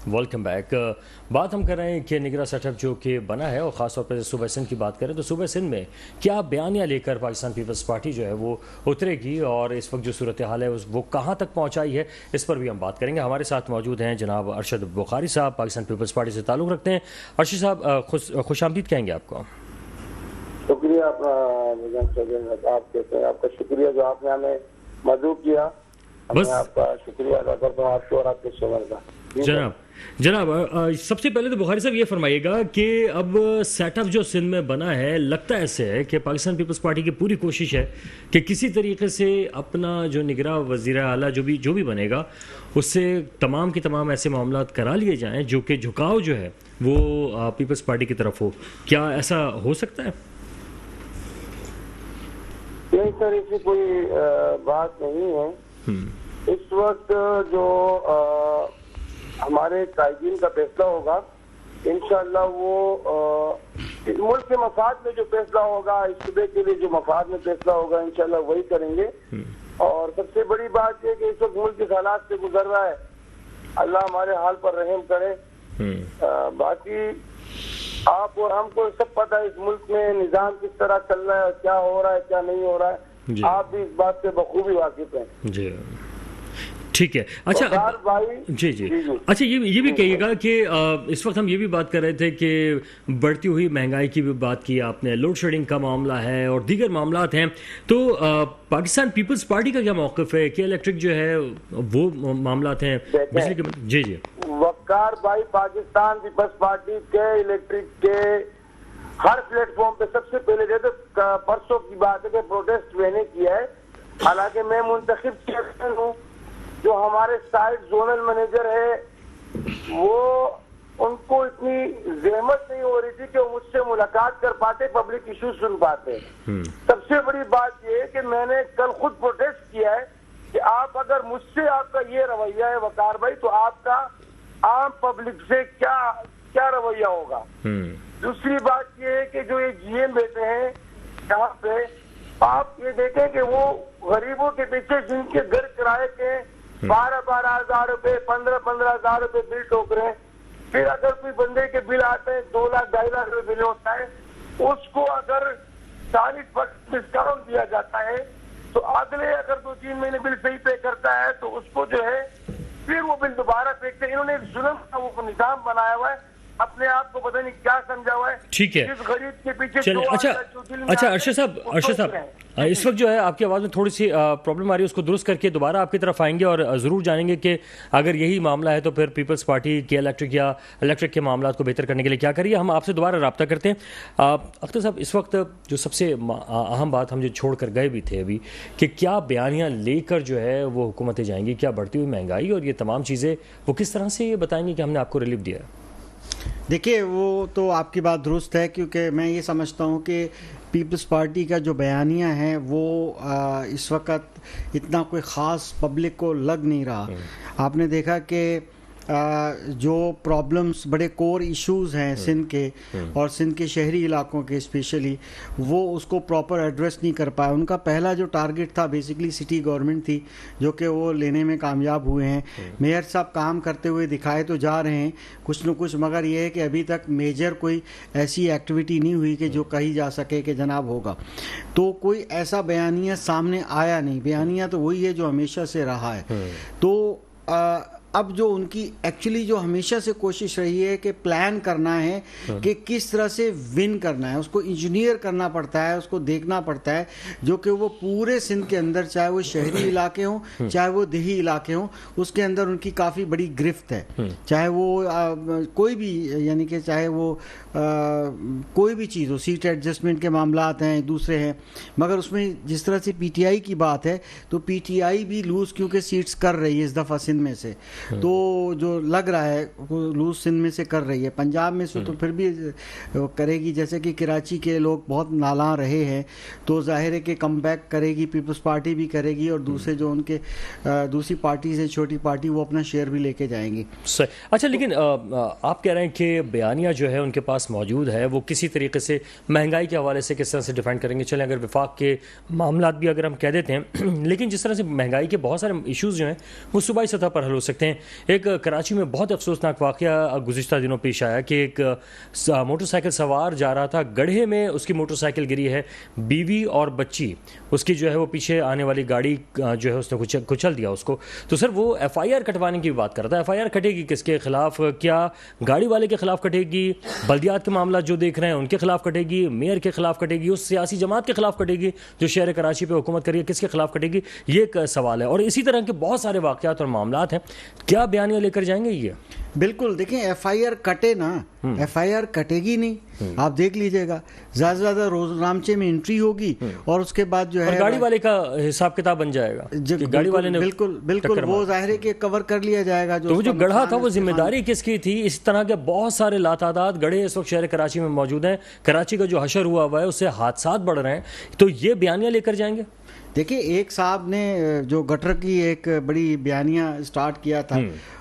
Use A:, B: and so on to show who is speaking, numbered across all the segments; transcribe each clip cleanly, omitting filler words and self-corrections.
A: Welcome back. بات ہم کر رہے ہیں کہ نگراں سیٹ اپ جو کہ بنا ہے، اور خاص طور پر صوبہ سندھ کی بات کریں تو صوبہ سندھ میں کیا بیانیہ لے کر پاکستان پیپلز پارٹی جو ہے وہ اترے گی، اور اس وقت جو صورتحال ہے وہ کہاں تک پہنچائی ہے، اس پر بھی ہم بات کریں گے. ہمارے ساتھ موجود ہیں جناب ارشد بخاری صاحب، پاکستان پیپلز پارٹی سے تعلق رکھتے ہیں. ارشد صاحب خوش آمدید کہیں گے آپ کو.
B: شکریہ آپ کا شکریہ جو آپ نے ہمیں مدعو کیا. میں آپ کا شکریہ ادا کرتا ہوں، آپ کو اور آپ کے شوہر کا.
A: جناب سب سے پہلے تو بخاری صاحب یہ فرمائیے گا کہ اب سیٹ اپ جو سندھ میں بنا ہے، لگتا ایسے ہے کہ پاکستان پیپلز پارٹی کی پوری کوشش ہے کہ کسی طریقے سے اپنا جو نگراں وزیر اعلیٰ جو بھی بنے گا اس سے تمام کے تمام ایسے معاملات کرا لیے جائیں جو کہ جھکاؤ جو ہے وہ پیپلز پارٹی کی طرف ہو. کیا ایسا ہو سکتا ہے؟
B: نہیں سر، ایسی کوئی بات نہیں ہے. اس وقت جو ہمارے قائدین کا فیصلہ ہوگا انشاءاللہ وہ ملک کے مفاد میں جو فیصلہ ہوگا، اس صوبے کے لیے جو مفاد میں فیصلہ ہوگا انشاءاللہ وہی کریں گے. اور سب سے بڑی بات یہ کہ اس وقت ملک کے حالات سے گزر رہا ہے، اللہ ہمارے حال پر رحم کرے. باقی آپ اور ہم کو سب پتہ ہے اس ملک میں نظام کس طرح چل رہا ہے اور کیا ہو رہا ہے کیا نہیں ہو رہا ہے. آپ بھی اس بات سے بخوبی واقف ہیں.
A: جی ٹھیک ہے. اچھا جی اچھا یہ بھی کہیے گا کہ اس وقت ہم یہ بھی بات کر رہے تھے کہ بڑھتی ہوئی مہنگائی کی بھی بات کی آپ نے، لوڈ شیڈنگ کا معاملہ ہے اور دیگر معاملات ہیں، تو پاکستان پیپلز پارٹی کا کیا موقف ہے کہ الیکٹرک جو ہے وہ معاملات ہیں بجلی کے؟ جی
B: وقار بھائی، پاکستان پیپلز پارٹی کے الیکٹرک کے ہر پلیٹ فارم پہ سب سے پہلے تو پرسوں کی بات ہے کہ پروٹیسٹ میں نے کیا ہے. حالانکہ میں منتخب چیئرمین ہوں، جو ہمارے سائٹ زونل مینیجر ہے وہ ان کو اتنی زحمت نہیں ہو رہی تھی کہ وہ مجھ سے ملاقات کر پاتے، پبلک ایشو سن پاتے. سب سے بڑی بات یہ ہے کہ میں نے کل خود پروٹیسٹ کیا ہے کہ آپ اگر مجھ سے آپ کا یہ رویہ ہے وقار بھائی، تو آپ کا عام پبلک سے کیا رویہ ہوگا. دوسری بات یہ ہے کہ جو یہ جی ایم بیٹے ہیں یہاں پہ، آپ یہ دیکھیں کہ وہ غریبوں کے پیچھے جن کے گھر کرائے کے 12 ہزار روپے 15 ہزار روپے بل ٹوک رہے ہیں، پھر اگر کوئی بندے کے بل آتے ہیں 2 لاکھ 2.5 لاکھ روپے بل ہوتا ہے، اس کو اگر 40% ڈسکاؤنٹ دیا جاتا ہے تو اگلے اگر 2-3 مہینے بل صحیح پے کرتا ہے تو اس کو جو ہے پھر وہ بل دوبارہ پھینکتے ہیں. انہوں نے ایک ظلم کا وہ نظام بنایا ہوا ہے، اپنے آپ کو پتہ نہیں کیا سمجھا ہوا ہے.
A: ٹھیک ہے،
B: جس غریب کے پیچھے
A: اچھا ارشد صاحب اس وقت جو ہے آپ کی آواز میں تھوڑی سی پرابلم آ رہی ہے، اس کو درست کر کے دوبارہ آپ کی طرف آئیں گے اور ضرور جانیں گے کہ اگر یہی معاملہ ہے تو پھر پیپلز پارٹی کے الیکٹرک کے معاملات کو بہتر کرنے کے لیے کیا کریے. ہم آپ سے دوبارہ رابطہ کرتے ہیں. اختر صاحب، اس وقت جو سب سے اہم بات ہم جو چھوڑ کر گئے بھی تھے ابھی، کہ کیا بیانیاں لے کر جو ہے وہ حکومتیں جائیں گی، کیا بڑھتی ہوئی مہنگائی اور یہ تمام چیزیں وہ کس طرح سے یہ بتائیں گی کہ ہم نے آپ کو ریلیف دیا ہے؟
C: دیکھیے، وہ تو آپ کی بات درست ہے، کیونکہ میں یہ سمجھتا ہوں کہ پیپلز پارٹی کا جو بیانیہ ہے وہ اس وقت اتنا کوئی خاص پبلک کو لگ نہیں رہا. آپ نے دیکھا کہ جو پرابلمز، بڑے کور ایشوز ہیں سندھ کے اور سندھ کے شہری علاقوں کے اسپیشلی، وہ اس کو پراپر ایڈریس نہیں کر پائے. ان کا پہلا جو ٹارگٹ تھا بیسیکلی سٹی گورنمنٹ تھی، جو کہ وہ لینے میں کامیاب ہوئے ہیں. میئر صاحب کام کرتے ہوئے دکھائے تو جا رہے ہیں کچھ نہ کچھ، مگر یہ ہے کہ ابھی تک میجر کوئی ایسی ایکٹیویٹی نہیں ہوئی کہ جو کہی جا سکے کہ جناب ہوگا. تو کوئی ایسا بیانیہ سامنے آیا نہیں. بیانیہ تو وہی ہے جو ہمیشہ سے رہا ہے. تو اب جو ان کی ایکچولی جو ہمیشہ سے کوشش رہی ہے کہ پلان کرنا ہے کہ کس طرح سے ون کرنا ہے، اس کو انجینئر کرنا پڑتا ہے، اس کو دیکھنا پڑتا ہے، جو کہ وہ پورے سندھ کے اندر، چاہے وہ شہری علاقے ہوں چاہے وہ دیہی علاقے ہوں، اس کے اندر ان کی کافی بڑی گرفت ہے. چاہے وہ کوئی بھی، یعنی کہ چاہے وہ کوئی بھی چیز ہو، سیٹ ایڈجسٹمنٹ کے معاملات ہیں، دوسرے ہیں، مگر اس میں جس طرح سے پی ٹی آئی کی بات ہے تو پی ٹی آئی بھی لوز کیونکہ سیٹس کر رہی ہے اس دفعہ سندھ میں سے، تو جو لگ رہا ہے وہ لوز سندھ میں سے کر رہی ہے. پنجاب میں سے تو پھر بھی کرے گی، جیسے کہ کراچی کے لوگ بہت نالاں رہے ہیں، تو ظاہر ہے کہ کم بیک کرے گی، پیپلز پارٹی بھی کرے گی، اور دوسرے جو ان کے دوسری پارٹیز ہیں، چھوٹی پارٹی، وہ اپنا شیئر بھی لے کے جائیں گی.
A: اچھا، لیکن آپ کہہ رہے ہیں کہ بیانیہ جو ہے ان کے پاس موجود ہے، وہ کسی طریقے سے مہنگائی کے حوالے سے کس طرح سے ڈیفینڈ کریں گے. چلیں اگر وفاق کے معاملات بھی اگر ہم کہہ دیتے ہیں، لیکن جس طرح سے مہنگائی کے بہت سارے ایشوز جو ہیں وہ صوبائی سطح پر حل ہو سکتے ہیں. ہیں. ایک کراچی میں بہت افسوسناک واقعہ گزشتہ دنوں پیش آیا کہ ایک موٹر سائیکل سوار جا رہا تھا, گڑھے میں اس کی موٹر سائیکل گری ہے, بیوی اور بچی اس کی جو ہے وہ پیچھے آنے والی گاڑی جو ہے اس نے کچل دیا اس کو. تو سر وہ ایف آئی آر کٹوانے کی بات کرتا ہے. ایف آئی آر کٹے گی کس کے خلاف؟ کیا گاڑی والے کے خلاف کٹے گی, بلدیات کے معاملات جو دیکھ رہے ہیں ان کے خلاف کٹے گی, میئر کے خلاف کٹے گی, اس سیاسی جماعت کے خلاف کٹے گی جو شہر کراچی پہ حکومت کری ہے, کس کے خلاف کٹے گی؟ یہ ایک سوال ہے. اور اسی طرح کے بہت سارے واقعات اور معاملات ہیں. کیا بیانیہ لے کر جائیں گے یہ؟
C: بالکل, دیکھیں ایف آئی آر کٹے نا, ایف آئی آر کٹے گی نہیں, آپ دیکھ لیجئے گا زیادہ سے زیادہ روز نامچے میں انٹری ہوگی اور اس کے بعد جو ہے
A: گاڑی والے کا حساب کتاب بن جائے گا, گاڑی والے نے
C: بالکل وہ ظاہر ہے کہ کور کر لیا جائے گا.
A: تو وہ جو گڑھا تھا وہ ذمہ داری کس کی تھی؟ اس طرح کے بہت سارے لاتعداد گڑھے اس وقت شہر کراچی میں موجود ہیں. کراچی کا جو حشر ہوا ہے اس سے حادثات بڑھ رہے ہیں, تو یہ بیانیہ لے کر جائیں گے؟
C: دیکھیں ایک صاحب نے جو گٹر کی ایک بڑی بیانیہ سٹارٹ کیا تھا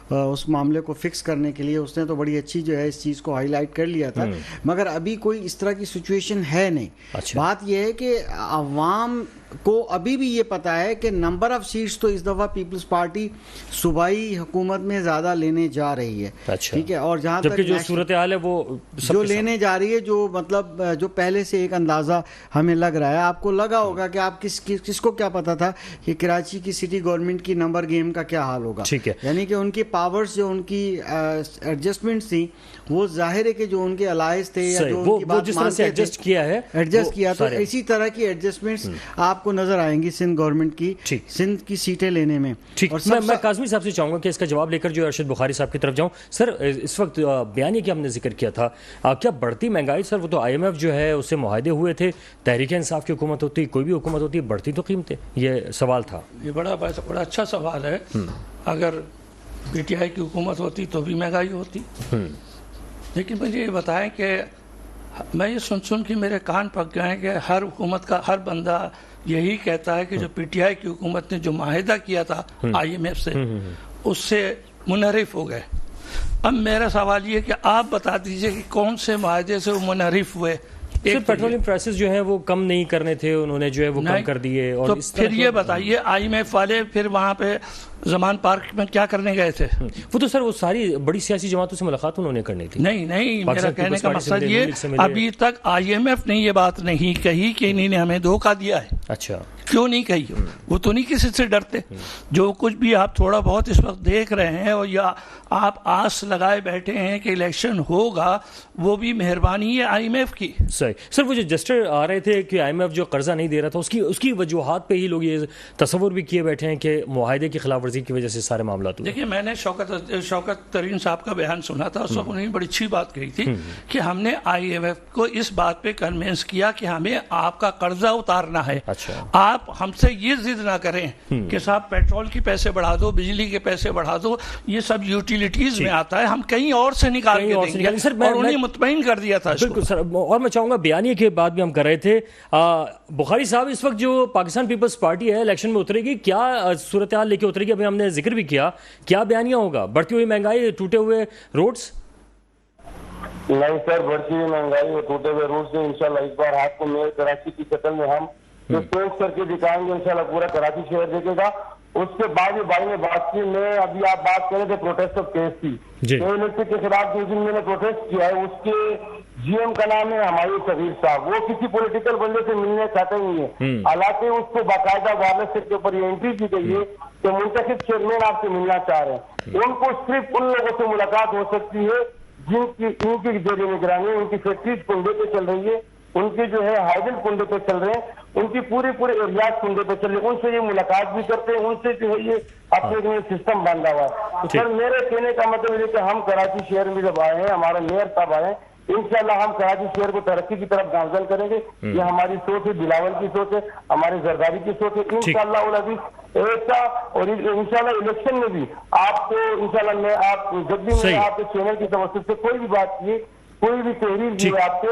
C: اس معاملے کو فکس کرنے کے لیے, اس نے تو بڑی اچھی جو ہے اس چیز کو ہائی لائٹ کر لیا تھا, مگر ابھی کوئی اس طرح کی سچویشن ہے نہیں. بات یہ ہے کہ عوام کو ابھی بھی یہ پتا ہے کہ نمبر آف سیٹس تو اس دفعہ پیپلز پارٹی صوبائی حکومت میں زیادہ لینے جا رہی ہے, ٹھیک ہے, اور جہاں تک
A: جو صورتحال ہے وہ
C: جو لینے جا رہی ہے, جو مطلب جو پہلے سے ایک اندازہ ہمیں لگ رہا ہے. آپ کو لگا ہوگا کہ آپ کس کو کیا پتا تھا کہ کراچی کی سٹی گورنمنٹ کی نمبر گیم کا کیا حال ہوگا, یعنی کہ ان کی پاورز جو ان کی ایڈجسٹمنٹس تھیں وہ ظاہر ہے کہ جو ان کے الائز تھے یا جو ان کی بات مانتے تھے ایڈجسٹ کیا, تو اسی طرح کی ایڈجسٹمنٹس آپ کو نظر آئیں گی سندھ گورنمنٹ کی سندھ کی سیٹیں لینے میں.
A: میں کاظمی صاحب سے چاہوں گا کہ اس کا جواب لے کر جو ارشد بخاری صاحب کی طرف جاؤں. سر اس وقت بیانیہ کی ہم نے ذکر کیا تھا, کیا بڑھتی مہنگائی, سر وہ تو آئی ایم ایف جو ہے اس سے معاہدے ہوئے تھے, تحریک انصاف کی حکومت ہوتی, کوئی بھی حکومت ہوتی, بڑھتی تو قیمتیں, یہ سوال تھا.
D: یہ بڑا اچھا سوال ہے. اگر پی ٹی آئی کی حکومت ہوتی تو بھی مہنگائی ہوتی, لیکن مجھے یہ بتائیں کہ میں یہ سن کے میرے کان پک گئے کہ ہر حکومت کا ہر بندہ یہی کہتا ہے کہ جو پی ٹی آئی کی حکومت نے جو معاہدہ کیا تھا آئی ایم ایف سے اس سے منحرف ہو گئے. اب میرا سوال یہ کہ آپ بتا دیجئے کہ کون سے معاہدے سے وہ منحرف ہوئے.
A: پیٹرولیم پرائسز جو ہیں وہ کم نہیں کرنے تھے, انہوں نے جو ہے وہ کم کر دیے. اور
D: تو پھر یہ بتائیے آئی ایم ایف والے پھر وہاں پہ زمان پارک میں کیا کرنے گئے تھے؟
A: وہ تو سر وہ ساری بڑی سیاسی جماعتوں سے ملاقات انہوں نے کرنی تھی.
D: نہیں, میرا کہنے کا مقصد یہ, ابھی تک آئی ایم ایف نے یہ بات نہیں کہی کہ انہوں نے ہمیں دھوکہ دیا ہے.
A: اچھا,
D: کیوں نہیں کہی؟ وہ تو نہیں کسی سے ڈرتے. جو کچھ بھی آپ تھوڑا بہت اس وقت دیکھ رہے ہیں اور یا آپ آس لگائے بیٹھے ہیں کہ الیکشن ہوگا, وہ بھی مہربانی ہے آئی ایم ایف کی.
A: صحیح. سر وہ جو جسٹر آ رہے تھے کہ آئی ایم ایف جو قرضہ نہیں دے رہا تھا, اس کی وجوہات پہ ہی لوگ یہ تصور بھی کیے بیٹھے ہیں کہ معاہدے کی خلاف ورزی کی وجہ سے سارے معاملات ہوئے.
D: دیکھیے میں نے شوکت ترین صاحب کا بیان سنا تھا, اس وقت انہوں نے بڑی اچھی بات کہی تھی کہ ہم نے آئی ایم ایف کو اس بات پہ کنونس کیا کہ ہمیں آپ کا قرضہ اتارنا ہے. آپ ہم سے یہ ضد نہ کریں کہ صاحب پیٹرول کے پیسے بڑھا دو, بجلی کے پیسے بڑھا دو, یہ سب یوٹیلیٹیز میں آتا ہے, ہم کہیں اور سے نکال کے دیں گے. اور انہیں مطمئن کر دیا تھا.
A: بالکل سر, اور میں چاہوں گا بیانیہ کے بعد بھی ہم کر رہے تھے. بخاری صاحب اس وقت جو پاکستان پیپلز پارٹی ہے الیکشن میں اترے گی, کیا صورتحال لے کے اترے گی؟ ابھی ہم نے ذکر بھی کیا, کیا بیانیہ ہوگا؟ بڑھتی ہوئی مہنگائی, ٹوٹے ہوئے روڈز؟
B: نہیں سر, بڑھتی ہوئی مہنگائی اور ٹوٹے ہوئے روڈز سے انشاءاللہ اس بار آپ کو میئر کراچی کی شکل میں ہم پیش کر کے دکھائیں گے. انشاءاللہ پورا کراچی شہر دیکھے گا. اس کے بعد یہ بھائی نے بات کی, میں ابھی آپ بات کریں تھے پروٹیسٹ آف کیس کی, الیکٹرک کے خلاف جس دن میں نے پروٹیسٹ کیا ہے اس کے جی ایم کا نام ہے ہمایوں صغیر صاحب. وہ کسی پولیٹیکل بندے سے ملنے چاہتے نہیں ہے, حالانکہ اس کو باقاعدہ وائرلیس سیٹ کے اوپر یہ انٹری کی گئی ہے کہ منتخب چیئرمین آپ سے ملنا چاہ رہے ہیں. ان کو صرف ان لوگوں سے ملاقات ہو سکتی ہے جن کی زیر نگرانی ان کی فیکٹریز کنڈے پہ چل رہی ہے, ان کے جو ہے ہائیڈل کنڈے پہ چل رہے ہیں, ان کی پورے ایریاز کنڈے پہ چل رہے ہیں. ان سے یہ ملاقات بھی کرتے ہیں, ان سے جو ہے یہ اپنے سسٹم باندھا ہوا ہے. سر میرے کہنے کا مطلب یہ کہ ہم کراچی شہر میں جب آئے ہیں, ہمارا میئر صاحب آئے ہیں, انشاءاللہ ہم کراچی شہر کو ترقی کی طرف گامزن کریں گے. یہ ہماری سوچ ہے, بلاول کی سوچ ہے, ہماری زرداری کی سوچ ہے. انشاءاللہ العزیز ایسا, اور انشاءاللہ الیکشن میں بھی آپ کو انشاءاللہ میں آپ جب بھی میں آپ کے چینل کی توسط سے کوئی بھی بات کی, کوئی بھی تحریر دی آپ کو,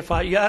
D: FIR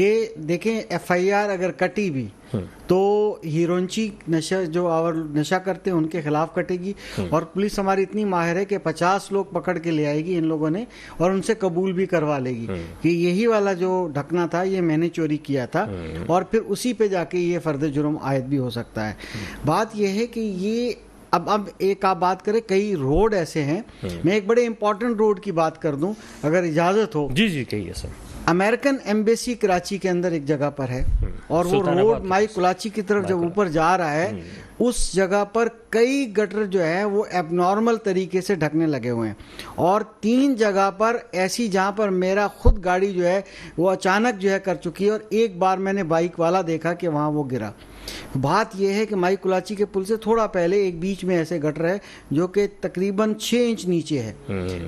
C: کہ دیکھیں FIR اگر کٹی بھی تو ہیرونچی نشہ جو اور نشہ کرتے ہیں ان کے خلاف کٹے گی، اور پولیس ہماری اتنی ماہر ہے کہ 50 لوگ پکڑ کے لے آئے گی ان لوگوں نے، اور ان سے قبول بھی کروا لے گی کہ یہی والا جو ڈھکنا تھا یہ میں نے چوری کیا تھا، اور پھر اسی پہ جا کے یہ فرد جرم عائد بھی ہو سکتا ہے۔ بات یہ ہے کہ یہ اب ایک آپ بات کریں، کئی روڈ ایسے ہیں، میں ایک بڑے امپورٹنٹ روڈ کی بات کر دوں اگر اجازت ہو۔
A: جی کہیے سر۔
C: امریکن ایمبیسی کراچی کے اندر ایک جگہ پر ہے، اور وہ روڈ مائی کلاچی کی طرف جب اوپر جا رہا ہے اس جگہ پر کئی گٹر جو ہے وہ ایب نارمل طریقے سے ڈھکنے لگے ہوئے ہیں، اور 3 جگہ پر ایسی جہاں پر میرا خود گاڑی جو ہے وہ اچانک جو ہے کر چکی ہے، اور ایک بار میں نے بائک والا دیکھا کہ وہاں وہ گرا۔ بات یہ ہے کہ مائی کلاچی کے پل سے تھوڑا پہلے ایک بیچ میں ایسے گٹر ہے جو کہ تقریباً 6 انچ نیچے ہے۔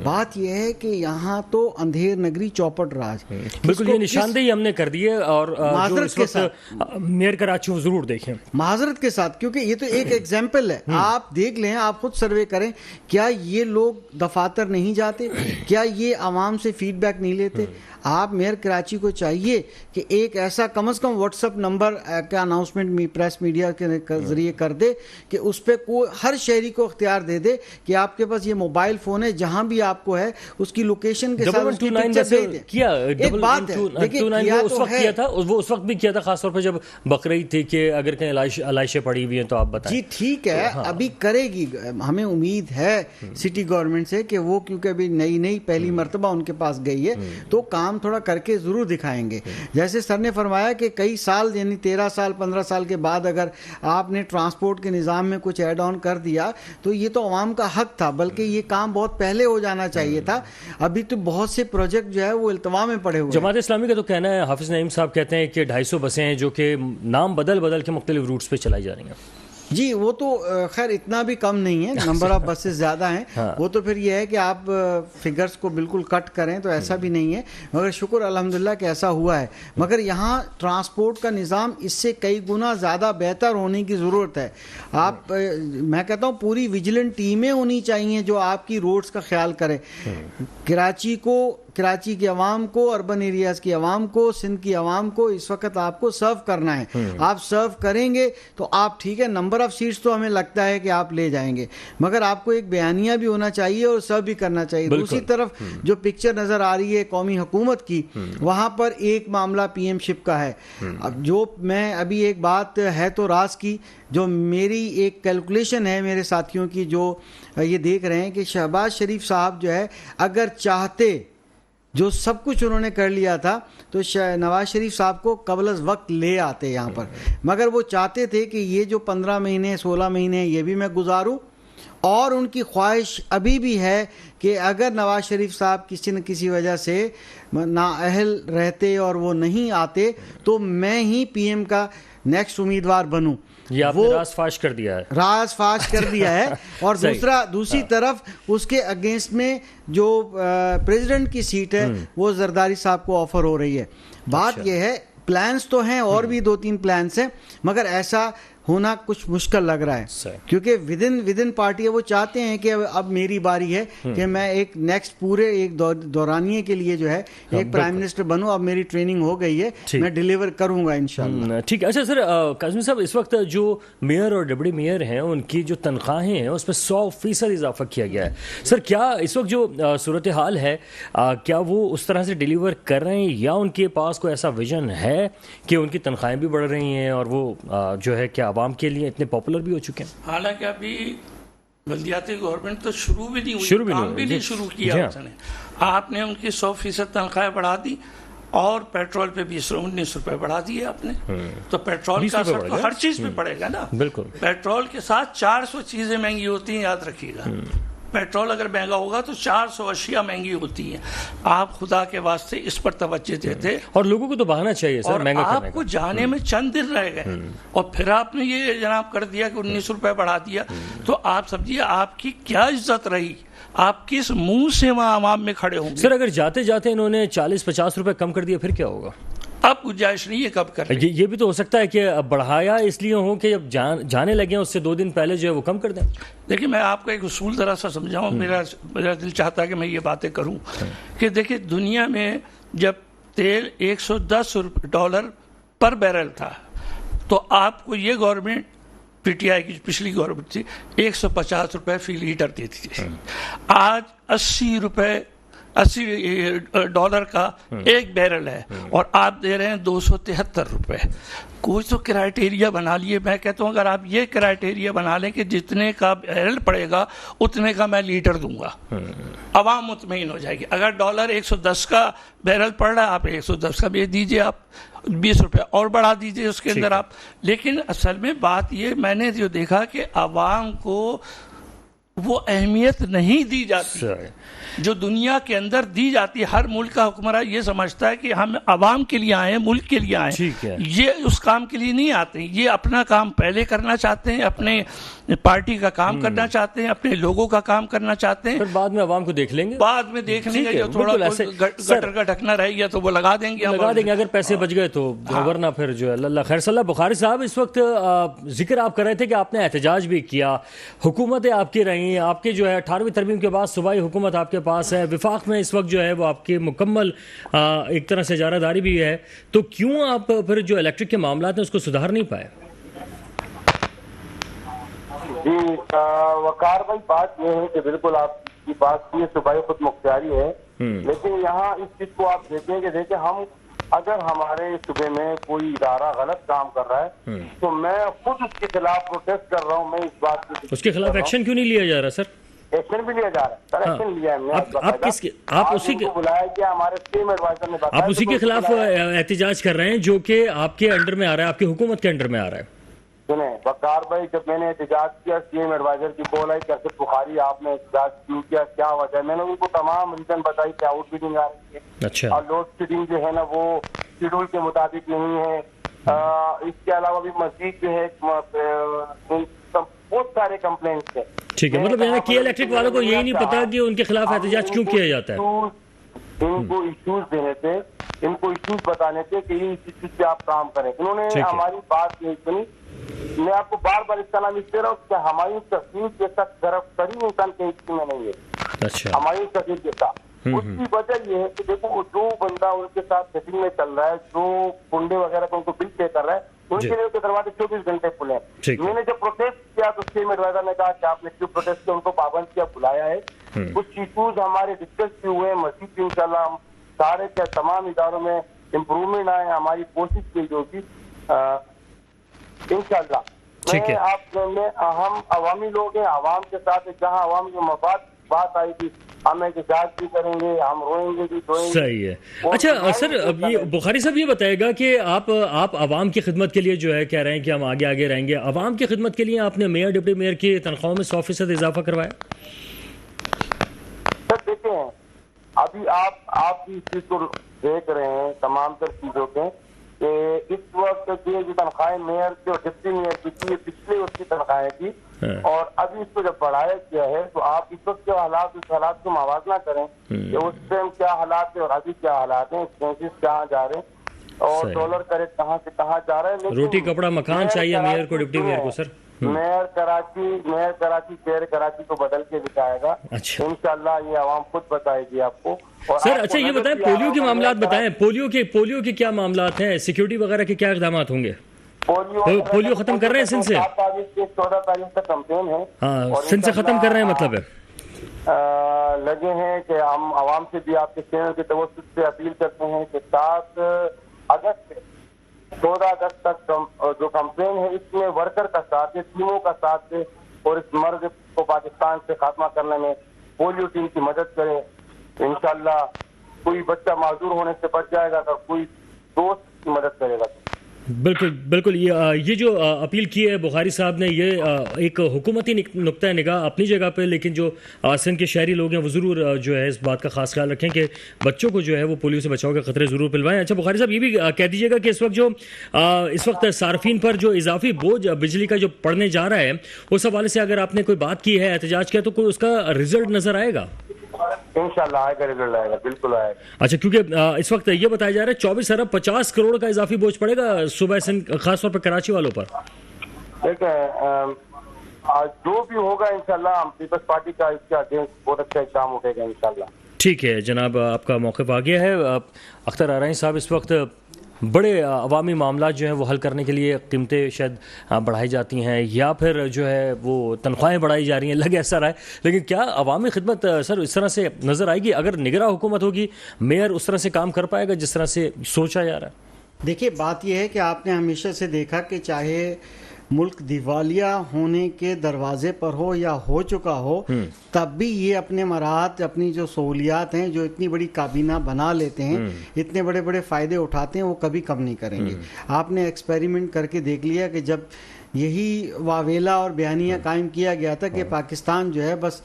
C: بات یہ ہے کہ یہاں تو اندھیر نگری چوپٹ راج،
A: بالکل یہ نشاندہی ہم نے کر دی ہے، اور معذرت کے ساتھ میئر کراچی ضرور دیکھیں،
C: معذرت کے ساتھ، کیونکہ یہ تو ایک ایگزامپل ہے۔ آپ دیکھ لیں، آپ خود سروے کریں، کیا یہ لوگ دفاتر نہیں جاتے؟ کیا یہ عوام سے فیڈ بیک نہیں لیتے؟ آپ میئر کراچی کو چاہیے کہ ایک ایسا کم از کم واٹس ایپ نمبر کا اناؤنسمنٹ پریس میڈیا کے ذریعے کر دے کہ اس پہ ہر شہری کو اختیار دے دے کہ آپ کے پاس یہ موبائل فون ہے، جہاں بھی آپ کو ہے اس کی لوکیشن کے ساتھ اس کی پکچر دے دیں۔ ایک بات ہے، دیکھیں
A: وہ اس وقت بھی کیا تھا، خاص طور پہ جب بقرعید تھی، کہ اگر کہیں علائشیں پڑی ہوئی ہیں تو آپ بتائیں۔
C: جی ٹھیک ہے، ابھی کرے گی، ہمیں امید ہے سٹی گورنمنٹ سے کہ وہ، کیونکہ ابھی نئی پہلی مرتبہ ان کے پاس گئی ہے، تو کام تھوڑا کر کے ضرور دکھائیں گے۔ جیسے سر نے فرمایا کہ کئی سال، یعنی 13 سال 15 سال کے بعد اگر آپ نے ٹرانسپورٹ کے نظام میں کچھ ایڈ آن کر دیا تو یہ تو عوام کا حق تھا، بلکہ یہ کام بہت پہلے ہو جانا چاہیے تھا۔ ابھی تو بہت سے پروجیکٹ جو ہے وہ التوا میں پڑے ہوئے۔
A: جماعت اسلامی کا تو کہنا ہے، حافظ نعیم صاحب کہتے ہیں کہ 250 بسیں ہیں جو کہ نام بدل کے مختلف روٹس پہ چلائی جا رہی ہیں۔
C: جی وہ تو خیر اتنا بھی کم نہیں ہے، نمبر آف بسز زیادہ ہیں، وہ تو پھر یہ ہے کہ آپ فگرز کو بالکل کٹ کریں تو ایسا بھی نہیں ہے، مگر شکر الحمدللہ کہ ایسا ہوا ہے۔ مگر یہاں ٹرانسپورٹ کا نظام اس سے کئی گنا زیادہ بہتر ہونے کی ضرورت ہے۔ آپ، میں کہتا ہوں پوری ویجیلنٹ ٹیمیں ہونی چاہیے جو آپ کی روڈز کا خیال کرے۔ کراچی کی عوام کو، اربن ایریاز کی عوام کو، سندھ کی عوام کو اس وقت آپ کو سرو کرنا ہے۔ آپ سرو کریں گے تو آپ ٹھیک ہے، نمبر آف سیٹس تو ہمیں لگتا ہے کہ آپ لے جائیں گے، مگر آپ کو ایک بیانیہ بھی ہونا چاہیے اور سرو بھی کرنا چاہیے۔ دوسری طرف جو پکچر نظر آ رہی ہے قومی حکومت کی، وہاں پر ایک معاملہ پی ایم شپ کا ہے۔ اب جو میں ابھی ایک بات ہے تو راز کی، جو میری ایک کیلکولیشن ہے میرے ساتھیوں کی جو یہ دیکھ رہے ہیں کہ شہباز شریف صاحب جو ہے اگر چاہتے، جو سب کچھ انہوں نے کر لیا تھا، تو نواز شریف صاحب کو قبل از وقت لے آتے یہاں پر، مگر وہ چاہتے تھے کہ یہ جو 15 مہینے 16 مہینے یہ بھی میں گزاروں، اور ان کی خواہش ابھی بھی ہے کہ اگر نواز شریف صاحب کسی نہ کسی وجہ سے نااہل رہتے اور وہ نہیں آتے تو میں ہی پی ایم کا نیکسٹ امیدوار بنوں۔
A: یہ آپ نے راز فاش کر دیا ہے،
C: راز فاش کر دیا ہے۔ اور دوسری طرف اس کے اگینسٹ میں جو پریزیڈنٹ کی سیٹ ہے وہ زرداری صاحب کو آفر ہو رہی ہے۔ بات یہ ہے، پلانز تو ہیں اور بھی 2-3 پلانز ہیں، مگر ایسا ہونا کچھ مشکل لگ رہا ہے، کیونکہ ودن پارٹی وہ چاہتے ہیں کہ اب میری باری ہے کہ میں ایک نیکسٹ پورے ایک دورانیے کے لیے جو ہے ایک پرائم منسٹر بنوں، اب میری ٹریننگ ہو گئی ہے، میں ڈیلیور کروں گا انشاءاللہ۔
A: ٹھیک ہے۔ اچھا سر، کاظمی صاحب، اس وقت جو میئر اور ڈپٹی میئر ہیں ان کی جو تنخواہیں ہیں اس پہ 100% اضافہ کیا گیا ہے۔ سر کیا اس وقت جو صورتحال ہے، کیا وہ اس طرح سے ڈیلیور کر رہے ہیں، یا ان کے پاس کوئی ایسا ویژن ہے کہ ان کی تنخواہیں بھی بڑھ رہی ہیں اور وہ جو ہے کیا عوام کے لیے اتنے پاپولر بھی ہو چکے ہیں؟
D: حالانکہ ابھی بلدیاتی گورنمنٹ تو شروع بھی نہیں ہوئی، کام بھی نہیں شروع کیا اس نے۔ آپ نے ان کی 100% تنخواہیں بڑھا دی، اور پیٹرول پہ 19 روپے بڑھا دیے آپ نے، تو پیٹرول کا اثر تو ہر چیز پہ پڑے گا نا۔
A: بالکل، پیٹرول
D: کے ساتھ 400 چیزیں مہنگی ہوتی ہیں، یاد رکھیے گا۔ پیٹرول اگر مہنگا ہوگا تو 400 اشیاء مہنگی ہوتی ہیں۔ آپ خدا کے واسطے اس پر توجہ دیتے،
A: اور لوگوں کو تو بہانا چاہیے سر، مہنگا کرنے کا۔
D: آپ کو جانے میں چند دن رہ گئے اور پھر آپ نے یہ جناب کر دیا کہ 19 روپے بڑھا دیا، تو آپ سمجھیے آپ کی کیا عزت رہی، آپ کس منہ سے وہاں عوام میں کھڑے ہوں گے۔
A: سر اگر جاتے جاتے انہوں نے 40-50 روپے کم کر دیا پھر کیا ہوگا؟
D: اب گنجائش نہیں ہے کب کر رہے۔
A: یہ بھی تو ہو سکتا ہے کہ بڑھایا اس لیے ہوں کہ جب جانے لگے ہیں اس سے 2 دن پہلے جو ہے وہ کم کر دیں۔
D: دیکھیں میں آپ کو ایک اصول ذرا سا سمجھاؤں، میرا دل چاہتا ہے کہ میں یہ باتیں کروں کہ دیکھیں دنیا میں جب تیل $110 پر بیرل تھا، تو آپ کو یہ گورنمنٹ پی ٹی آئی کی پچھلی گورنمنٹ تھی $150 فی لیٹر دیتی تھی. آج $80 کا ایک بیرل ہے اور آپ دے رہے ہیں $273. کوئی تو کرائٹیریا بنا لیے. میں کہتا ہوں اگر آپ یہ کرائٹیریا بنا لیں کہ جتنے کا بیرل پڑے گا اتنے کا میں لیٹر دوں گا، عوام مطمئن ہو جائے گی. اگر $110 کا بیرل پڑ رہا ہے آپ 110 کا بیچ دیجئے، آپ $20 اور بڑھا دیجئے اس کے اندر آپ. لیکن اصل میں بات یہ میں نے جو دیکھا کہ عوام کو وہ اہمیت نہیں دی جاتی جو دنیا کے اندر دی جاتی ہے. ہر ملک کا حکمراں یہ سمجھتا ہے کہ ہم عوام کے لیے آئے ہیں، ملک کے لیے آئے ہیں، یہ اس کام کے لیے نہیں آتے. یہ اپنا کام پہلے کرنا چاہتے ہیں، اپنے پارٹی کا کام کرنا چاہتے ہیں، اپنے لوگوں کا کام کرنا چاہتے ہیں.
A: پھر بعد میں عوام کو دیکھ لیں گے،
D: بعد میں دیکھ لیں گے. جو تھوڑا گٹر کا ڈھکنا رہ گیا تو وہ لگا دیں گے
A: اگر پیسے بچ گئے تو، ورنہ پھر جو ہے اللہ خیر. صلی اللہ. بخاری صاحب اس وقت ذکر آپ کر رہے تھے کہ آپ نے احتجاج بھی کیا، حکومتیں آپ کی رہی، آپ کے جو ہے 18ویں ترمیم کے بعد صوبائی حکومت آپ کے پاس ہے، وفاق میں اس وقت جو ہے وہ آپ کی مکمل ایک طرح سے اجارہ داری بھی ہے، تو کیوں آپ پھر جو الیکٹرک کے معاملات ہیں اس کو سدھار نہیں پائے؟
B: جی وقار بھائی، بات یہ ہے کہ بالکل آپ کی بات کی صوبائی خود مختاری ہے، لیکن یہاں اس چیز کو آپ دیکھیں کہ ہم اگر ہمارے صوبے میں کوئی ادارہ غلط کام کر رہا ہے تو میں خود اس کے خلاف پروٹیسٹ کر رہا ہوں. میں اس بات کی
A: اس کے خلاف ایکشن کیوں نہیں لیا جا رہا سر؟
B: ایکشن بھی لیا جا رہا ہے سر، ایکشن لیا ہے.
A: آپ اسی کے
B: بلایا گیا، ہمارے اسٹیم ایڈوائزر نے بتایا،
A: آپ اسی کے خلاف احتجاج کر رہے ہیں جو کہ آپ کے انڈر میں آ رہا ہے، آپ کی حکومت کے انڈر میں آ رہا ہے.
B: سنیں وقار بھائی، جب میں نے احتجاج کیا سی ایم ایڈوائزر کی کال آئی کہ ارشد بخاری آپ نے احتجاج کیوں کیا، کیا وجہ ہے، میں نے ان کو تمام ریزن بتائی کہ آؤٹ بیڈنگ آ رہی ہے،
A: اچھا،
B: اور لوڈ شیڈنگ جو ہے نا وہ شیڈول کے مطابق نہیں ہے. اس کے علاوہ بھی مزید جو ہے بہت سارے کمپلینٹس ہیں.
A: ٹھیک ہے، مطلب یعنی کی الیکٹرک والوں کو یہی نہیں پتا کہ ان کے خلاف احتجاج کیوں کیا جاتا ہے.
B: ان کو ایشوز دینے تھے، ان کو ایشوز بتانے تھے کہ یہ چیز پہ آپ کام کریں. انہوں نے ہماری بات نہیں سنی. میں آپ کو بار بار اس کا نام اس دے رہا ہوں کہ ہماری تصویر جیسا طرف ترین انسان کے حصے میں نہیں ہے. ہماری تصویر جیسا، اس کی وجہ یہ ہے کہ دیکھو جو بندہ ان کے ساتھ سیٹنگ میں چل رہا ہے، جو کنڈے وغیرہ کو ان کو بل پے کر رہا ہے، ان کے لیے دروازے 24 گھنٹے کھلے ہیں. میں نے جب پروٹیسٹ کیا تو اسٹیم ایڈوائزر نے کہا کہ آپ نے کیوں پروٹیسٹ کیا، ان کو پابند کیا، بلایا ہے. کچھ ایشوز ہمارے ڈسکس بھی ہوئے ہیں، مزید بھی انشاءاللہ ہم سارے کے تمام اداروں میں امپروومنٹ آئے. ہماری کوشش کی جو کہ انشاءاللہ ہم عوامی لوگ ہیں، عوام کے ساتھ جہاں عوام کے مفاد بات آئی تھی ہم احتجاج بھی کریں گے، ہم روئیں گے بھی.
A: صحیح ہے. اچھا سر، اب یہ بخاری صاحب یہ بتائے گا کہ آپ عوام کی خدمت کے لیے جو ہے کہہ رہے ہیں کہ ہم آگے رہیں گے، عوام کی خدمت کے لیے آپ نے میئر ڈپٹی میئر کی تنخواہوں میں 100% اضافہ کروایا؟
B: سر دیکھیں، ابھی آپ بھی اس چیز کو دیکھ رہے ہیں تمام تر چیزوں کے کہ اس وقت جو تنخواہیں میئر کی اور ڈپٹی میئر کی تھی، پچھلے اس کی تنخواہیں تھی، اور ابھی اس کو جب بڑھایا گیا ہے تو آپ اس وقت کے حالات اس حالات کو موازنہ کریں کہ اس ٹائم کیا حالات ہیں اور ابھی کیا حالات ہیں، ایکسپینسز کہاں جا رہے ہیں اور ڈالر کا ریٹ کہاں سے کہاں جا رہا ہے.
A: روٹی کپڑا مکان چاہیے میئر کو، ڈپٹی میئر کو. سر
B: میئر کراچی شہر کراچی کو بدل کے دکھائے گا انشاءاللہ. یہ عوام خود بتائے گی آپ کو.
A: سر اچھا یہ بتائیں، پولیو کے معاملات بتائیں، پولیو کے کیا معاملات ہیں، سیکیورٹی وغیرہ کے کیا اقدامات ہوں گے؟ پولیو ختم کر رہے ہیں سندھ سے؟
B: 14 تاریخ تک کمپین ہے.
A: ہاں، سندھ سے ختم کر رہے ہیں مطلب ہے؟
B: لگے ہیں کہ ہم عوام سے بھی آپ کے چینل کے توسط سے اپیل کرتے ہیں کہ 7 اگست سے 14 اگست تک جو کمپین ہے اس میں ورکر کا ساتھ دے، ٹیموں کا ساتھ دے اور اس مرض کو پاکستان سے خاتمہ کرنے میں پولیو ٹیم کی مدد کرے. انشاءاللہ کوئی بچہ معذور ہونے سے بچ جائے گا تو کوئی دوست کی مدد کرے گا.
A: بالکل یہ جو اپیل کی ہے بخاری صاحب نے، یہ ایک حکومتی نقطہ نگاہ اپنی جگہ پہ، لیکن جو سندھ کے شہری لوگ ہیں وہ ضرور جو ہے اس بات کا خاص خیال رکھیں کہ بچوں کو جو ہے وہ پولیو سے بچاؤ کے خطرے ضرور پلوائیں. اچھا بخاری صاحب یہ بھی کہہ دیجیے گا کہ اس وقت صارفین پر جو اضافی بوجھ بجلی کا جو پڑنے جا رہا ہے اس حوالے سے اگر آپ نے کوئی بات کی ہے، احتجاج کیا، تو کوئی اس کا رزلٹ نظر آئے گا؟
B: انشاءاللہ آئے گا، رزلٹ آئے گا، بالکل آئے گا.
A: اچھا، کیونکہ اس وقت یہ بتایا جا رہا ہے 24 ارب 50 کروڑ کا اضافی بوجھ پڑے گا صوبہ سندھ، خاص طور پر کراچی والوں پر.
B: دیکھیں جو بھی ہوگا انشاءاللہ ہم پیپلز پارٹی کا اس کے اگینسٹ بہت اچھا اقدام اٹھے گا انشاءاللہ.
A: ٹھیک ہے جناب، آپ کا موقف آ گیا ہے. اختر آرائیں صاحب، اس وقت بڑے عوامی معاملات جو ہیں وہ حل کرنے کے لیے قیمتیں شاید بڑھائی جاتی ہیں یا پھر جو ہے وہ تنخواہیں بڑھائی جا رہی ہیں، لگ ایسا رہا ہے، لیکن کیا عوامی خدمت سر اس طرح سے نظر آئے گی؟ اگر نگراں حکومت ہوگی، میئر اس طرح سے کام کر پائے گا جس طرح سے سوچا جا رہا ہے؟
C: دیکھیے، بات یہ ہے کہ آپ نے ہمیشہ سے دیکھا کہ چاہے ملک دیوالیہ ہونے کے دروازے پر ہو یا ہو چکا ہو، تب بھی یہ اپنے مراحت، اپنی جو سہولیات ہیں، جو اتنی بڑی کابینہ بنا لیتے ہیں، اتنے بڑے بڑے فائدے اٹھاتے ہیں، وہ کبھی کم نہیں کریں گے. آپ نے ایکسپیریمنٹ کر کے دیکھ لیا کہ جب یہی واویلا اور بیانیہ قائم کیا گیا تھا کہ پاکستان جو ہے بس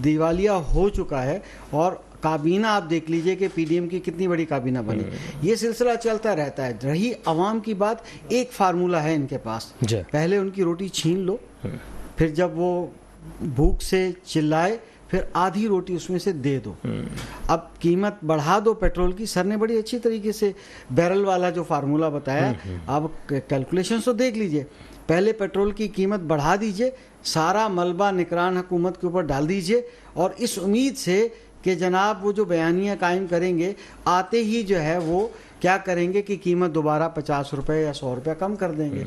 C: دیوالیہ ہو چکا ہے، اور کابینہ آپ دیکھ لیجئے کہ پی ڈی ایم کی کتنی بڑی کابینہ بنی. یہ سلسلہ چلتا رہتا ہے. رہی عوام کی بات، ایک فارمولہ ہے ان کے پاس، پہلے ان کی روٹی چھین لو، پھر جب وہ بھوک سے چلائے پھر آدھی روٹی اس میں سے دے دو. اب قیمت بڑھا دو پیٹرول کی. سر نے بڑی اچھی طریقے سے بیرل والا جو فارمولہ بتایا، اب کیلکولیشن تو دیکھ لیجئے. پہلے پیٹرول کی قیمت بڑھا دیجئے، سارا ملبہ نگران حکومت کے اوپر ڈال دیجئے، اور اس امید سے کہ جناب وہ جو بیانیہ قائم کریں گے، آتے ہی جو ہے وہ کیا کریں گے کہ قیمت دوبارہ 50 روپے یا 100 روپے کم کر دیں گے.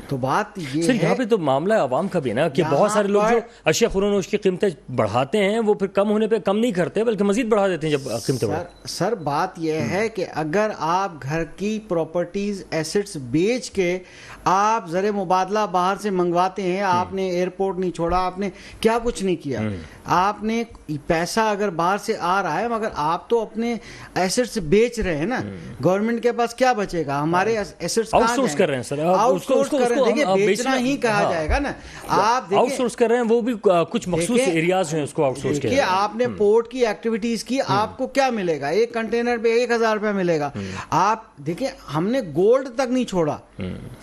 C: تو بات یہ
A: سر
C: ہے،
A: یہاں پہ تو معاملہ عوام کا بھی نا کہ بہت سارے لوگ جو اشیاء خوراک کی قیمتیں بڑھاتے ہیں، وہ پھر کم ہونے پہ کم نہیں کرتے بلکہ مزید بڑھا دیتے ہیں جب قیمتیں بڑھیں.
C: سر بات یہ ہے کہ اگر آپ گھر کی پراپرٹیز، ایسٹس بیچ کے آپ زر مبادلہ باہر سے منگواتے ہیں، آپ نے ایئرپورٹ نہیں چھوڑا، آپ نے کیا کچھ نہیں کیا، آپ نے پیسہ اگر باہر سے آ رہا ہے مگر آپ تو اپنے ایسٹس بیچ رہے ہیں نا. گورنمنٹ کے پاس کیا بچے گا؟ ہمارے ایسٹس
A: آؤٹ سورس کر رہے ہیں سر،
C: آؤٹ سورس کر رہے ہیں. دیکھیں، بیچنا ہی کہا جائے گا نا. آپ
A: آؤٹ سورس کر رہے ہیں، وہ بھی کچھ مخصوص ایریاز ہیں اس کو آؤٹ سورس کیا ہے.
C: آپ نے پورٹ کی ایکٹیویٹیز کی، آپ کو کیا ملے گا؟ ایک کنٹینر پہ 1000 روپے ملے گا. آپ دیکھیں، ہم نے گولڈ تک نہیں چھوڑا،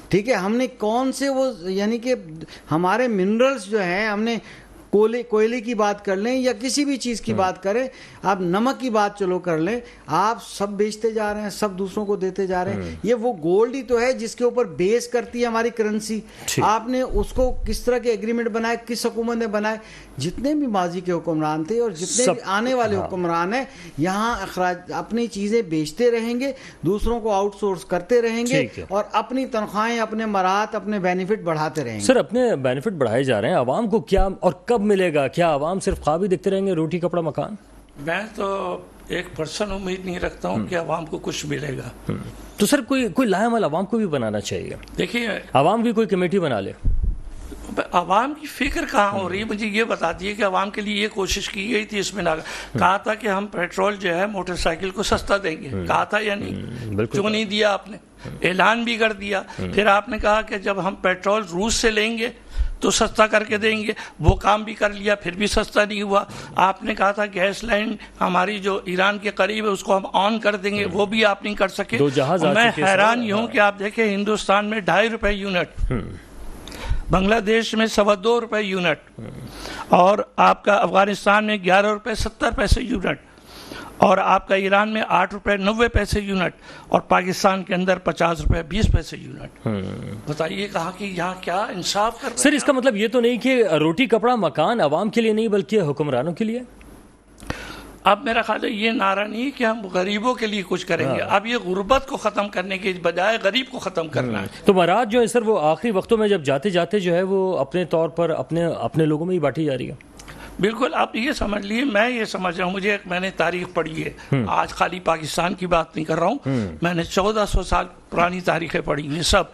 C: ٹھیک ہے، ہم نے کون سے وہ یعنی کہ ہمارے منرلز جو ہیں، ہم نے کوئلے کی بات کر لیں یا کسی بھی چیز کی بات کریں، آپ نمک کی بات چلو کر لیں، آپ سب بیچتے جا رہے ہیں، سب دوسروں کو دیتے جا رہے ہیں. یہ وہ گولڈ ہی تو ہے جس کے اوپر بیس کرتی ہے ہماری کرنسی. آپ نے اس کو کس طرح کے ایگریمنٹ بنائے، کس حکومت نے بنائے؟ جتنے بھی ماضی کے حکمران تھے اور جتنے بھی آنے والے حکمران ہیں، یہاں اخراج اپنی چیزیں بیچتے رہیں گے، دوسروں کو آؤٹ سورس کرتے رہیں گے، اور اپنی تنخواہیں، اپنے مراحت، اپنے بینیفٹ بڑھاتے رہیں گے.
A: سر اپنے بینیفٹ بڑھائے جا رہے ہیں، عوام کو کیا اور کب ملے گا؟ کیا عوام صرف خواب ہی دیکھتے رہیں گے، روٹی کپڑا مکان؟
D: میں تو 1% امید نہیں رکھتا ہوں کہ عوام کو کچھ ملے گا.
A: تو سر کوئی لاہ عمل عوام کو بھی بنانا چاہیے.
D: دیکھیے،
A: عوام کی کوئی کمیٹی بنا لے.
D: عوام کی فکر کہاں ہو رہی ہے؟ مجھے یہ بتا دیے کہ عوام کے لیے یہ کوشش کی گئی تھی، اس میں کہا تھا کہ ہم پیٹرول جو ہے موٹر سائیکل کو سستا دیں گے، کہا تھا یا نہیں؟ کیوں نہیں دیا آپ نے؟ اعلان بھی کر دیا. پھر آپ نے کہا کہ جب ہم پیٹرول روس سے لیں گے تو سستا کر کے دیں گے، وہ کام بھی کر لیا، پھر بھی سستا نہیں ہوا. آپ نے کہا تھا گیس لائن ہماری جو ایران کے قریب ہے اس کو ہم آن کر دیں گے، وہ بھی آپ نہیں کر سکے. میں حیران یہ ہوں کہ آپ دیکھیں ہندوستان میں 2.5 روپے یونٹ، بنگلہ دیش میں 2.25 روپے یونٹ، اور آپ کا افغانستان میں 11 روپے 70 پیسے یونٹ، اور آپ کا ایران میں 8 روپے 90 پیسے یونٹ، اور پاکستان کے اندر 50 روپے 20 پیسے یونٹ. بتائیے کہاں کہ یہاں کیا انصاف کر رہے ہیں؟
A: سر اس کا مطلب یہ تو نہیں کہ روٹی کپڑا مکان عوام کے لیے نہیں بلکہ حکمرانوں کے لیے؟
D: اب میرا خیال ہے یہ نعرہ نہیں کہ ہم غریبوں کے لیے کچھ کریں گے، اب یہ غربت کو ختم کرنے کے بجائے غریب کو ختم کرنا ہے.
A: تو مراد جو ہے سر وہ آخری وقتوں میں جب جاتے جاتے جو ہے وہ اپنے طور پر اپنے لوگوں میں ہی بانٹی جا رہی ہے.
D: بالکل، آپ یہ سمجھ لیے، میں یہ سمجھ رہا ہوں، میں نے تاریخ پڑھی ہے، آج خالی پاکستان کی بات نہیں کر رہا ہوں، میں نے 1400 سال پرانی تاریخیں پڑھی ہیں سب.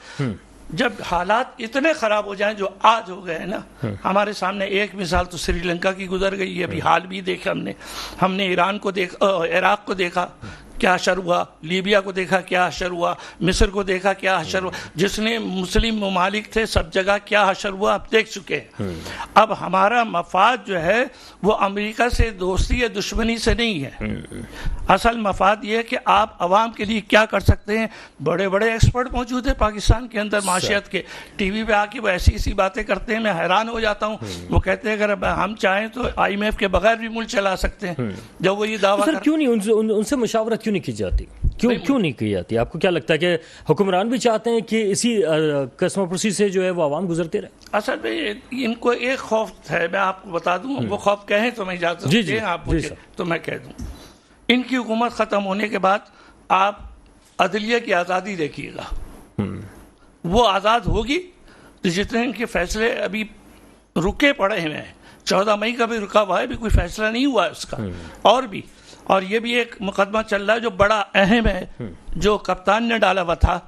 D: جب حالات اتنے خراب ہو جائیں جو آج ہو گئے ہیں نا، ہمارے سامنے ایک مثال تو سری لنکا کی گزر گئی ہے، ابھی حال بھی دیکھا ہم نے ایران کو دیکھا، عراق کو دیکھا کیا حشر ہوا، لیبیا کو دیکھا کیا حشر ہوا، مصر کو دیکھا کیا حشر ہوا، جس نے مسلم ممالک تھے سب جگہ کیا حشر ہوا اب دیکھ چکے ہیں. اب ہمارا مفاد جو ہے وہ امریکہ سے دوستی یا دشمنی سے نہیں ہے، اصل مفاد یہ ہے کہ آپ عوام کے لیے کیا کر سکتے ہیں. بڑے بڑے ایکسپرٹ موجود ہیں پاکستان کے اندر معاشیت کے، ٹی وی پہ آ کے وہ ایسی باتیں کرتے ہیں، میں حیران ہو جاتا ہوں. وہ کہتے ہیں اگر ہم چاہیں تو IMF کے بغیر بھی ملک چلا سکتے ہیں. جب وہ یہ دعویٰ
A: سر کیوں نہیں ان سے مشاورت کیوں نہیں کی جاتی؟ کیوں نہیں کی جاتی؟ آپ کو کیا لگتا ہے کہ حکمران بھی چاہتے ہیں کہ اسی قسم پرسی سے جو ہے وہ عوام گزرتے رہے؟ اصل
D: میں ان کو ایک خوف ہے، میں آپ کو بتا دوں، وہ خوف کہیں تو میں اجازت دیں آپ مجھے تو میں کہہ دوں. ان کی حکومت ختم ہونے کے بعد آپ عدلیہ کی آزادی دیکھیے گا، وہ آزاد ہوگی تو جتنے ان کے فیصلے ابھی رکے پڑے ہوئے ہیں، 14 مئی کا بھی رکا ہوا ہے، بھی کوئی فیصلہ نہیں ہوا ہے اس کا، اور یہ بھی ایک مقدمہ چل رہا ہے جو بڑا اہم ہے، جو کپتان نے ڈالا ہوا تھا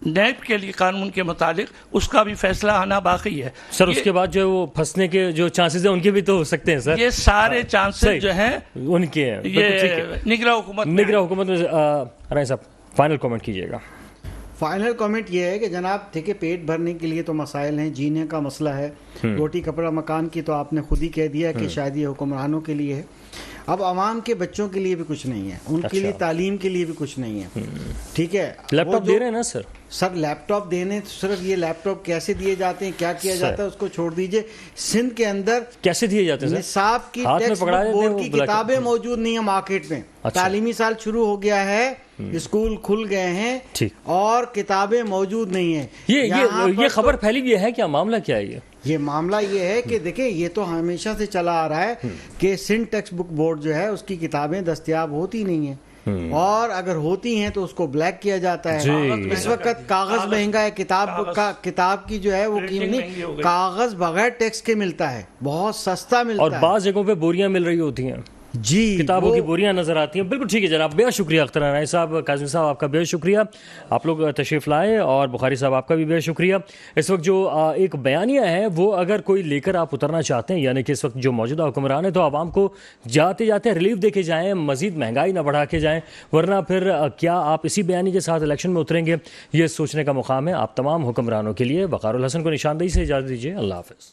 D: نیب کے لیے قانون کے متعلق، اس کا بھی فیصلہ آنا باقی ہے
A: سر۔ اس کے بعد جو وہ پھنسنے کے جو چانسز ہیں ان کے بھی تو ہو سکتے ہیں سر،
D: یہ سارے چانسز جو ہیں
A: ان کے ہیں۔
D: یہ نگراں حکومت
A: میں رائے صاحب فائنل کامنٹ کیجیے گا۔
C: فائنل کامنٹ یہ ہے کہ جناب دیکھیں پیٹ بھرنے کے لیے تو مسائل ہیں، جینے کا مسئلہ ہے، روٹی کپڑا مکان کی تو آپ نے خود ہی کہہ دیا کہ شاید یہ حکمرانوں کے لیے ہے، اب عوام کے بچوں کے لیے بھی کچھ نہیں ہے، ان کے لیے تعلیم کے لیے بھی کچھ نہیں ہے، ٹھیک ہے۔
A: لیپ ٹاپ دے رہے ہیں نا سر؟
C: سر لیپ ٹاپ دینے، صرف یہ لیپ ٹاپ کیسے دیے جاتے ہیں، کیا کیا جاتا ہے اس کو چھوڑ دیجئے۔ سندھ کے اندر
A: کیسے دیے جاتے ہیں؟
C: نصاب کی ٹیکسٹ بک بورڈ کی کتابیں موجود نہیں ہیں مارکیٹ میں، تعلیمی سال شروع ہو گیا ہے، اسکول کھل گئے ہیں اور کتابیں موجود نہیں ہیں۔
A: یہ خبر پھیلی ہوئی ہے، کیا معاملہ کیا ہے؟
C: یہ معاملہ یہ ہے کہ دیکھیں یہ تو ہمیشہ سے چلا آ رہا ہے کہ سندھ ٹیکسٹ بک بورڈ جو ہے اس کی کتابیں دستیاب ہوتی نہیں ہیں، اور اگر ہوتی ہیں تو اس کو بلیک کیا جاتا ہے۔ اس وقت کاغذ مہنگا ہے، کتاب کی جو ہے وہ قیمت کاغذ بغیر ٹیکس کے ملتا ہے، بہت سستا ملتا ہے،
A: اور بعض جگہوں پہ بوریاں مل رہی ہوتی ہیں،
C: جی
A: کتابوں کی بوریاں نظر آتی ہیں۔ بالکل ٹھیک ہے جناب، بے شکریہ اختر عنایت صاحب، کاظمی صاحب آپ کا بے شکریہ، آپ لوگ تشریف لائے، اور بخاری صاحب آپ کا بھی بے شکریہ۔ اس وقت جو ایک بیانیہ ہے وہ اگر کوئی لے کر آپ اترنا چاہتے ہیں، یعنی کہ اس وقت جو موجودہ حکمران ہے، تو عوام کو جاتے جاتے ریلیف دے کے جائیں، مزید مہنگائی نہ بڑھا کے جائیں، ورنہ پھر کیا آپ اسی بیانی کے ساتھ الیکشن میں اتریں گے؟ یہ سوچنے کا مقام ہے آپ تمام حکمرانوں کے لیے۔ وقار الحسن کو نشاندہی سے اجازت دیجیے، اللہ حافظ۔